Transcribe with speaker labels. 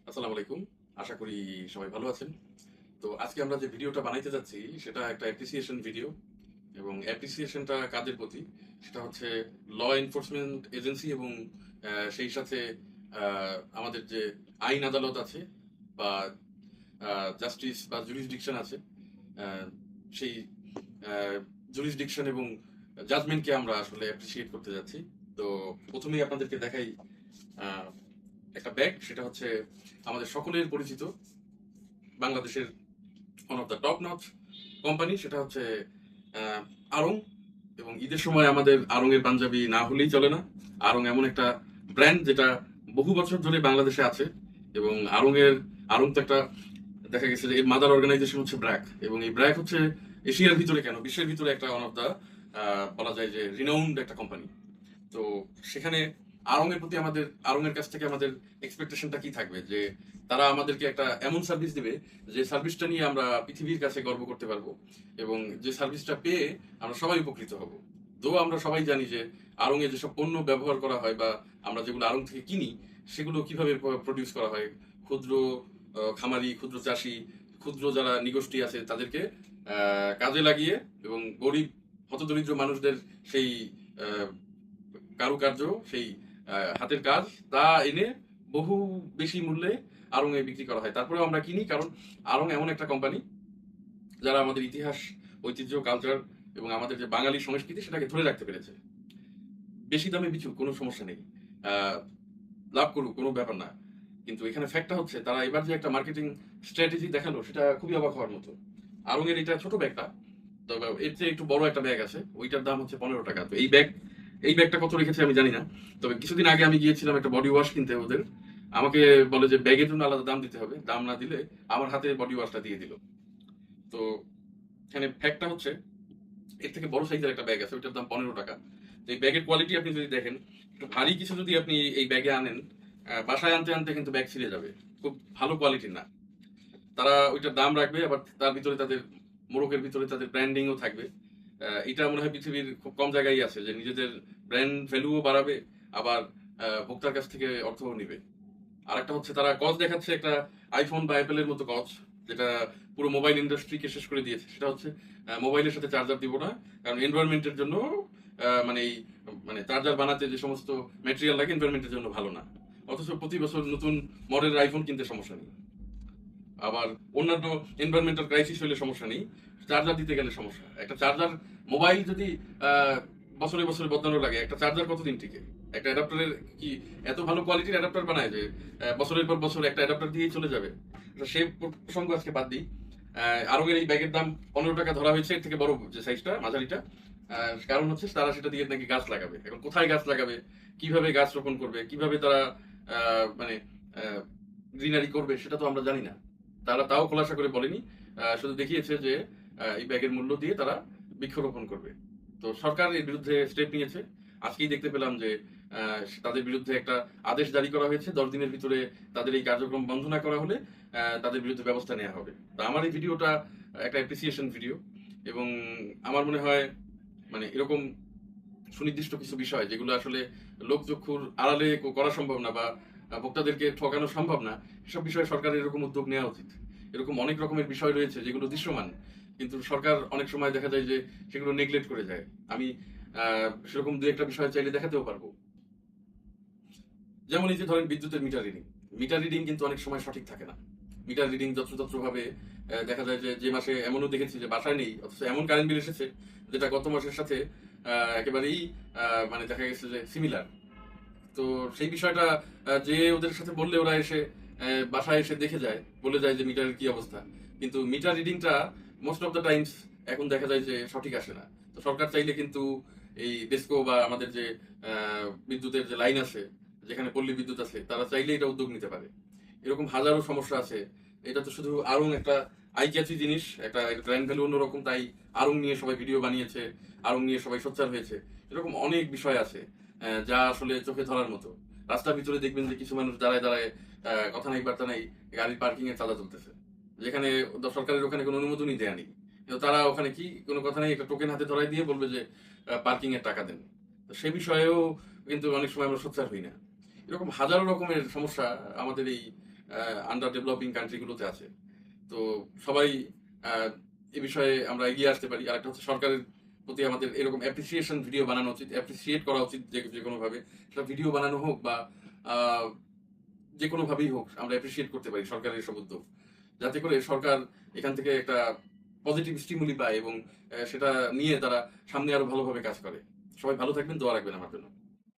Speaker 1: আসসালামু আলাইকুম। আশা করি সবাই ভালো আছেন। তো আজকে আমরা যে ভিডিওটা বানাইতে যাচ্ছি সেটা একটা অ্যাপ্রিসিয়েশন ভিডিও এবং অ্যাপ্রিসিয়েশনটা কাদের প্রতি? সেটা হচ্ছে ল এনফোর্সমেন্ট এজেন্সি এবং সেই সাথে আমাদের যে আইন আদালত আছে বা জাস্টিস বা জুরিসডিকশন আছে, আ সেই আ জুরিসডিকশন এবং জাজমেন্টকে আমরা আসলে অ্যাপ্রিশিয়েট করতে যাচ্ছি। তো ১ম এই আপনাদেরকে দেখাই আ একটা ব্যাগ, সেটা হচ্ছে আমাদের সকলের পরিচিত বাংলাদেশের one of the top notch company, সেটা হচ্ছে আহ, আড়ং। এবং ঈদের সময় আমাদের আড়ং-এর পাঞ্জাবি না হলেই চলে না। আড়ং এমন একটা ব্র্যান্ড যেটা বহু বছর ধরে বাংলাদেশে আছে এবং আড়ং তো একটা, দেখা গেছে যে এর মাদার অর্গানাইজেশন হচ্ছে ব্র্যাক, এবং এই ব্র্যাক হচ্ছে এশিয়ার ভিতরে কেন বিশ্বের ভিতরে একটা ওয়ান অফ দ্য, বলা যায় যে রিনাউন্ড একটা কোম্পানি। তো সেখানে আড়ং এর কাছ থেকে আমাদের এক্সপেকটেশনটা কি থাকবে, যে তারা আমাদেরকে একটা এমন সার্ভিস দিবে যে সার্ভিসটা নিয়ে আমরা পৃথিবীর কাছে গর্ব করতে পারবো এবং যে সার্ভিসটা পেয়ে আমরা সবাই উপকৃত হব। তো আমরা সবাই জানি যে আড়ং এ যেসব পণ্য ব্যবহার করা হয় বা আমরা যেগুলো আড়ং থেকে কিনি সেগুলো কিভাবে প্রডিউস করা হয়। ক্ষুদ্র খামারি, ক্ষুদ্র চাষি, ক্ষুদ্র যারা নিগোষ্ঠী আছে তাদেরকে কাজে লাগিয়ে এবং গরিব হতদরিদ্র মানুষদের সেই আহ, কারুকার্য, সেই হাতের কাজ, তা এনে বহু বেশি মূল্যে আড়ং এ বিক্রি করা হয়। তারপরেও আমরা কিনি, কারণ আড়ং এমন একটা কোম্পানি যারা আমাদের ইতিহাস, ঐতিহ্য, কালচার এবং আমাদের যে বাঙালি সংস্কৃতি সেটাকে ধরে রাখতে পেরেছে। বেশি দামে বিচুক, কোনো সমস্যা নেই, আহ, লাভ করুক, কোনো ব্যাপার না। কিন্তু এখানে ফ্যাক্টটা হচ্ছে তারা এবার যে একটা মার্কেটিং স্ট্র্যাটেজি দেখালো সেটা খুবই অবাক হওয়ার মতো। আড়ং এর এটা ছোট ব্যাগটা, তবে এর চেয়ে একটু বড় একটা ব্যাগ আছে, ওইটার দাম হচ্ছে 15 টাকা। তো এই ব্যাগটা কত রেখেছে আমি জানি না। তবে কিছুদিন আগে আমি গিয়েছিলাম একটা বডি ওয়াশ কিনতে ওদের, আমাকে বলে যে ব্যাগের জন্য আলাদা দাম দিতে হবে, দাম না দিলে আমার হাতে বডি ওয়াশটা দিয়ে দিল। তো এখানে ফ্যাক্টটা হচ্ছে এর থেকে বড় সাইজের একটা ব্যাগ আছে, ওইটার দাম 15 টাকা। তো এই ব্যাগের কোয়ালিটি আপনি যদি দেখেন, একটু ভারী কিছু যদি আপনি এই ব্যাগে আনেন, বাসায় আনতে আনতে কিন্তু ব্যাগ ছিঁড়ে যাবে। খুব ভালো কোয়ালিটির না। তারা ওইটার দাম রাখবে, আবার তার ভিতরে তাদের মোড়কের ভিতরে তাদের ব্র্যান্ডিংও থাকবে। এটা মনে হয় পৃথিবীর খুব কম জায়গায় আছে যে নিজেদের ব্র্যান্ড ভ্যালুও বাড়াবে, আবার ভোক্তার কাছ থেকে অর্থও নিবে। আরেকটা হচ্ছে তারা কজ দেখাচ্ছে একটা আইফোন বা অ্যাপেলের মতো কজ, যেটা পুরো মোবাইল ইন্ডাস্ট্রিকে শেষ করে দিয়েছে। সেটা হচ্ছে মোবাইলের সাথে চার্জার দিব না, কারণ এনভায়রনমেন্টের জন্য, মানে এই, মানে চার্জার বানাতে যে সমস্ত ম্যাটেরিয়াল লাগে এনভায়রনমেন্টের জন্য ভালো না। অথচ প্রতি বছর নতুন মডেলের আইফোন কিনতে সমস্যা নেই। আবার অন্যান্য এনভায়রনমেন্টাল ক্রাইসিস হলে সমস্যা নেই, চার্জার দিতে গেলে সমস্যা। একটা চার্জার, মোবাইল যদি আহ, বছরে বছরে বদলানো লাগে, একটা চার্জার কতদিন টিকে? একটা অ্যাডাপ্টারের কি এত ভালো কোয়ালিটির অ্যাডাপ্টার বানায় যে বছরের পর বছর একটা অ্যাডাপ্টার দিয়েই চলে যাবে? তো সেই প্রসঙ্গ আজকে বাদ দিই। আরঙের এই ব্যাগের দাম 15 টাকা ধরা হয়েছে, এর থেকে বড় যে সাইজটা, মাঝারিটা। কারণ হচ্ছে তারা সেটা দিয়ে নাকি গাছ লাগাবে। এখন কোথায় গাছ লাগাবে, কিভাবে গাছ রোপণ করবে, কিভাবে তারা মানে গ্রিনারি করবে, সেটা তো আমরা জানি না। তারা তাও খোলাসা করে বলেনি, শুধু দেখিয়েছে যে এই ব্যাগের মূল্য দিয়ে তারা বৃক্ষরোপণ করবে। তো সরকার এর বিরুদ্ধে স্টেপ নিয়েছে। আজকেই দেখতে পেলাম যে তাদের বিরুদ্ধে একটা আদেশ জারি করা হয়েছে, 10 দিনের ভিতরে তাদের এই কার্যক্রম বন্ধ না করা হলে তাদের বিরুদ্ধে ব্যবস্থা নেওয়া হবে। তো আমার এই ভিডিওটা একটা অ্যাপ্রিসিয়েশন ভিডিও, এবং আমার মনে হয় মানে এরকম সুনির্দিষ্ট কিছু বিষয় যেগুলো আসলে লোকচক্ষুর আড়ালে করা সম্ভব না বা ভোক্তাদেরকে ঠকানো সম্ভব না, সেসব বিষয়ে সরকারের এরকম উদ্যোগ নেওয়া উচিত। এরকম অনেক রকমের বিষয় রয়েছে যেগুলো দৃশ্যমান, কিন্তু সরকার অনেক সময় দেখা যায় যে সেগুলো নেগলেক্ট করে যায়। আমি সেরকম দু একটা বিষয় চাইলে দেখাতেও পারবো। যেমন এই যে ধরেন বিদ্যুতের মিটার রিডিং, মিটার রিডিং কিন্তু অনেক সময় সঠিক থাকে না। মিটার রিডিং যত্রতত্র ভাবে দেখা যায় যে যে মাসে এমনও দেখেছি যে বাসায় নেই, অথচ এমন কারেন্ট বিল এসেছে যেটা গত মাসের সাথে একেবারেই মানে দেখা গেছে যে সিমিলার। তো সেই বিষয়টা যে ওদের সাথে বললে ওরা এসে বাসায় এসে দেখে যায়, বলে যায় যে মিটারের কি অবস্থা। কিন্তু মিটার রিডিংটা মোস্ট অফ দ্য টাইমস এখন দেখা যায় যে সঠিক আসে না। তো সরকার চাইলে কিন্তু এই ডেস্কো বা আমাদের যে বিদ্যুতের যে লাইন আছে, যেখানে পল্লী বিদ্যুৎ আছে, তারা চাইলে এটা উদ্যোগ নিতে পারে। এরকম হাজারো সমস্যা আছে। এটা তো শুধু আড়ং একটা আই ক্যাচি জিনিস, একটা ব্র্যান্ড ভ্যালু অন্যরকম, তাই আড়ং নিয়ে সবাই ভিডিও বানিয়েছে, আড়ং নিয়ে সবাই সোচ্চার হয়েছে। এরকম অনেক বিষয় আছে যা আসলে চোখে ধরার মতো। রাস্তার ভিতরে দেখবেন যে কিছু মানুষ দাঁড়ায় দাঁড়ায় কথা নাই বার্তা নাই গাড়ির পার্কিং এর চাঁদা তুলতেছে, যেখানে সরকারের ওখানে কোনো অনুমোদনই দেয়া নেই। কিন্তু তারা ওখানে কি কোনো কথা নেই, একটা টোকেন হাতে ধরাই দিয়ে বলবে যে পার্কিং এর টাকা দেন। তো সে বিষয়েও কিন্তু অনেক সময় আমরা সোচ্চার হই না। এরকম হাজারো রকমের সমস্যা আমাদের এই আন্ডার ডেভেলপিং কান্ট্রিগুলোতে আছে। তো সবাই আহ, এ বিষয়ে আমরা এগিয়ে আসতে পারি। আর একটা হচ্ছে সরকারের প্রতি আমাদের এরকম অ্যাপ্রিসিয়েশন ভিডিও বানানো উচিত, অ্যাপ্রিসিয়েট করা উচিত যে কোনোভাবে, সেটা ভিডিও বানানো হোক বা আহ, যে কোনোভাবেই হোক, আমরা অ্যাপ্রিসিয়েট করতে পারি সরকারের এসব উদ্যোগ, যাতে করে সরকার এখান থেকে একটা পজিটিভ স্টিমুলি পায় এবং সেটা নিয়ে তারা সামনে আরো ভালোভাবে কাজ করে। সবাই ভালো থাকবেন, দোয়া রাখবেন আমার জন্য।